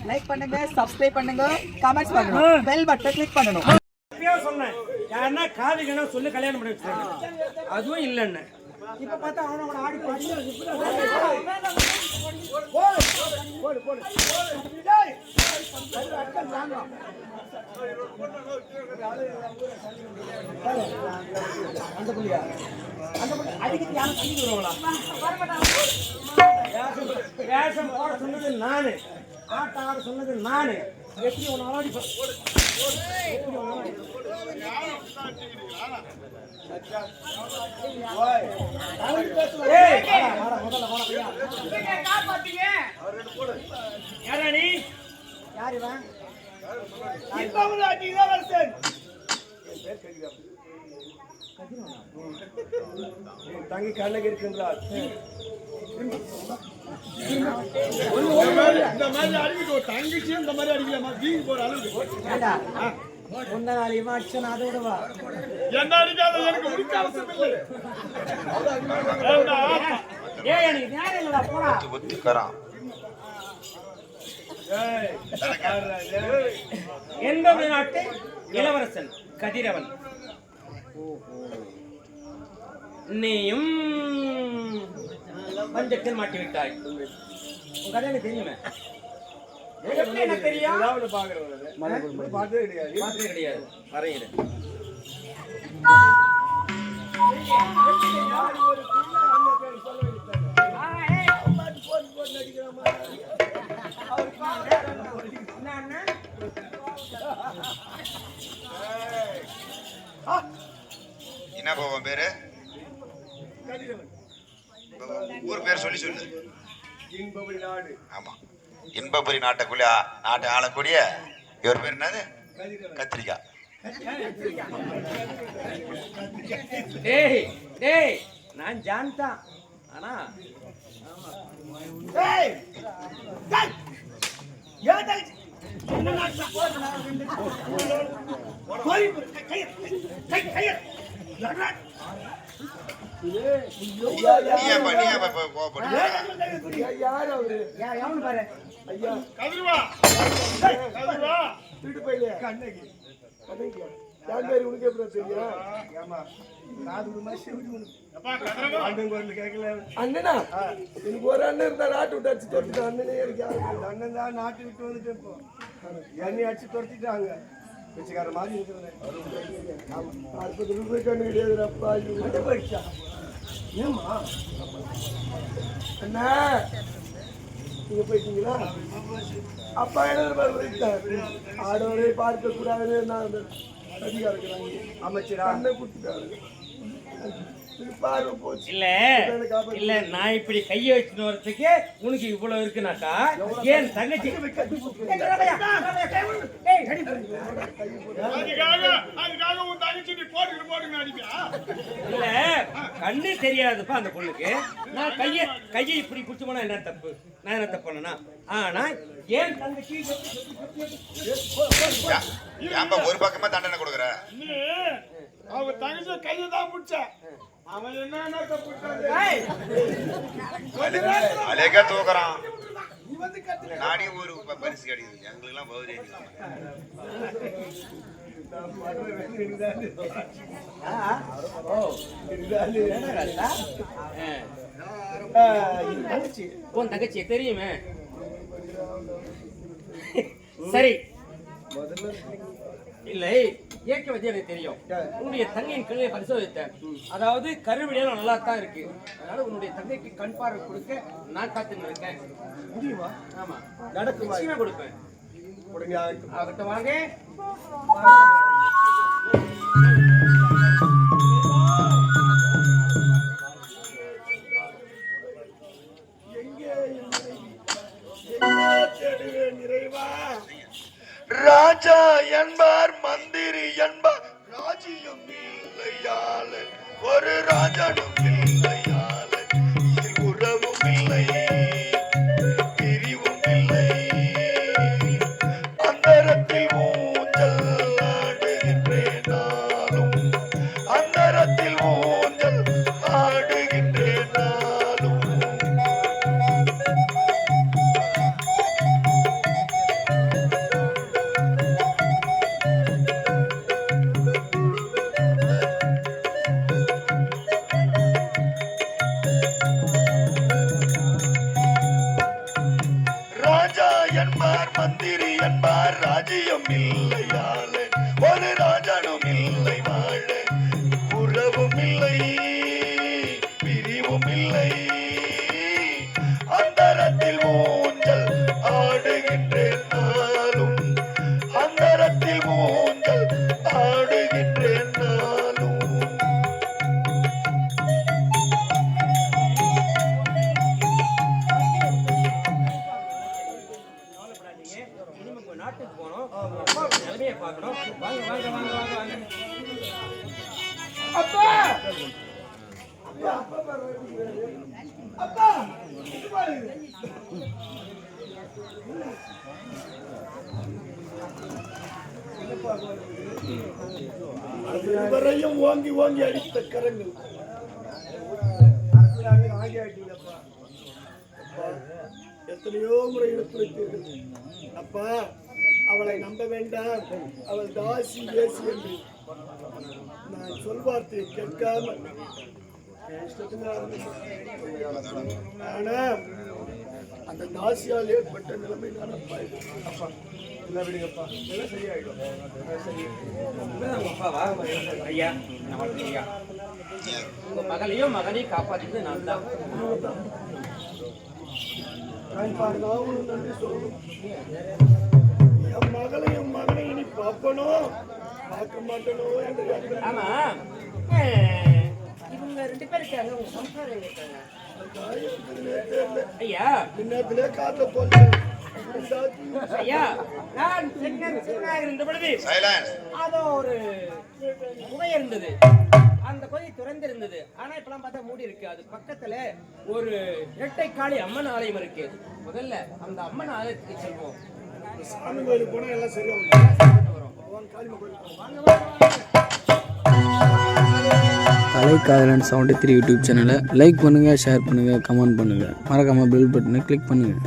Like பண்ணுங்க, subscribe பண்ணுங்க, comments பண்ணணும், பெல் பட்டனை கிளிக் பண்ணணும். சொன்னேன் யாருன்னா காவிகனா சொல்லி கல்யாணம் பண்ணி வச்சிருக்காங்க, அதுவும் இல்லைன்னு இப்ப பார்த்தா அவனோட ஆடி பாடி அந்த புள்ளியா அந்த புள்ளி அடிக்கடி யாரும் தண்ணி வருவாங்களா? வேஷம் போட சொன்னது நானு, ஆட்ட ஆட சொன்னது நானு. எப்படி ஒன்று ஆடி தங்கி கண்ணகி இருக்கின்றார். தங்கச்சி இந்த மாதிரி அடிக்கலாமா? வீண் போற அளவுக்கு முந்த நாள் இவன் அடிச்சா அதை விடவா என்ன அடிக்காத எனக்கு முடிக்க அவசியம் இல்லை. எந்த நாட்டு இளவரசன் கதிரவன். நீயும் பஞ்சத்தில் மாட்டிவிட்டாய். உங்க கதை எனக்கு தெரியுமே. பார்த்ததே கிடையாது. வரைகிறேன். என்ன போவோம் பேரு? ஊர் பேர் சொல்லி சொல்லு. இன்பபுரி நாடு. ஆமா, இன்பபுரி நாட்டுக்குள்ள நாட்டை ஆளக்கூடிய இவர் பேர் என்னது? கத்திரிக்காய். டேய் டேய், நான் ஜான்தான். ஆனா அண்ணனா எனக்கு ஒரு அண்ணன் இருந்தா நாட்டு விட்டு அடிச்சு துரத்திட்டு அண்ணனே அண்ணன் தான் நாட்டு விட்டு வந்துட்டு இப்போ என்னை அடிச்சு துரத்திட்டாங்க. பிச்சைக்கார மாதிரி இருக்கிறேன். 40 ரூபாய் கண்ணு கிடையாதுப்பா. போயிடுச்சா? ஏமா அண்ணா நீங்க போயிட்டீங்களா? அப்பா என்ன ஆடவரை பார்க்க கூடாதுன்னு நான் அதிகாரம் இருக்கிறாங்க. அமைச்சர் அண்ணன் கொடுத்துட்டாரு. இல்ல இல்ல, நான் இப்படி கைய வச்சுட்டு வரதுக்கு உனக்கு இவ்வளவு இருக்குனாக்கா ஏன் தங்கச்சி இல்ல கண்ணு தெரியாதுப்பா அந்த பொண்ணுக்கு. நான் கையை இப்படி குடிச்சு போனா என்ன தப்பு? நான் என்ன தப்பு பண்ணனா? ஆனா ஏன் தங்கச்சி ஒரு பக்கமா தண்டனை கொடுக்குற? அவங்க தங்கச்சி கையை தான் பிடிச்ச அவன் என்ன அழகா தூக்குறான். நானே ஒரு பரிசு கிடைக்குது எங்களுக்கு எல்லாம் பௌரி. உன் தங்கச்சி தெரியுமே. சரி இல்லை, இயற்கை வச்சு எனக்கு தெரியும். உன்னுடைய தங்கையின் கல்வியை பரிசோதித்தேன். அதாவது கருவிடையெல்லாம் நல்லா தான் இருக்கு. அதனால உன்னுடைய தங்கைக்கு கண் பார்வை கொடுக்க நான் காத்துன்னு இருக்கேன். முடியுமா? ஆமா, நடக்கும். நிச்சயமா கொடுப்பேன். அவர்கிட்ட வாங்க. ராஜா என்பார் மந்திரி என்பார் ராஜ்யம் இல்லையால ஒரு ராஜனும் இல்லையால உறவும் இல்லை பிரிவும் இல்லை. அந்தரத்தில் ஊஞ்சல் ஆடுகின்றேன் நாளும், அந்தரத்தில் ஊஞ்சல் ஆடுகின்றேன் நாளும். என்பார் மந்திரி என்பார் ராஜ்யம் இல்லையால ஒரு ராஜனும் இல்லை வாழ உறவும் இல்லை பிரிவும் இல்லை அந்தரத்தில் ஊஞ்சல் ஆடுகின்றேன் நாளும் அந்தரத்தில் ஊஞ்சல் ஆடுகின்றேன் நாளும் கவலைப்படாதீங்க. இனிமே உங்க நாட்டுக்கு போகணும். அப்பா நிலைமையை பார்க்கணும். வாங்க வாங்க வாங்க வாங்க வாங்க. அப்பா அப்பா அதுவரையும் ஓங்கி ஓங்கி அடித்த கரங்கள் ஆகி ஆகிட்டீங்கப்பா. எத்தனையோ முறை எடுத்துரைத்தீர்கள் அப்பா அவளை நம்ப வேண்டாம் அவள் தாசி ஏசி என்று நான் சொல்வார்த்தையை கேட்காம இஷ்டத்துக்கு ஆரம்பிச்சேன். ஆனா அந்த தாசியால் ஏற்பட்ட நிலைமை நான் அப்பா இது. அப்பா என்ன விடுங்கப்பா, எல்லாம் சரியாயிடும். உண்மைதான் உங்க அப்பாவா? ஐயா நான் வளர்த்த ஐயா, உங்க மகளையும் மகனையும் காப்பாற்றினது நான் தான். நானும் நன்றி சொல்லணும். என் மகளையும் மகனை இனி பார்ப்பனோ பார்க்க மாட்டனோ என்று கேட்கிறேன். ஆமா இவங்க 2 பேர் இருக்காங்க. உங்க சம்சாரம் எங்க இருக்காங்க? ஐயா பின்னத்திலே காத்த போல ஐயா, நான் சின்னதாக இருந்த பொழுது சைலன்ஸ். அதோ ஒரு குகை இருந்தது. அந்த குகை திறந்திருந்தது. ஆனா இப்பெல்லாம் பார்த்தா மூடி இருக்கு. அது பக்கத்துல ஒரு இரட்டைக்காளி அம்மன் ஆலயம் இருக்கு. முதல்ல அந்த அம்மன் ஆலயத்துக்கு செல்வோம். சாமி கோயிலுக்கு போனா எல்லாம் சரியா வரும். கலைக்காதலன் 73 யூடியூப் சேனலை லைக் பண்ணுங்கள், ஷேர் பண்ணுங்கள், கமெண்ட் பண்ணுங்கள், மறக்காமல் பெல் பட்டனை கிளிக் பண்ணுங்கள்.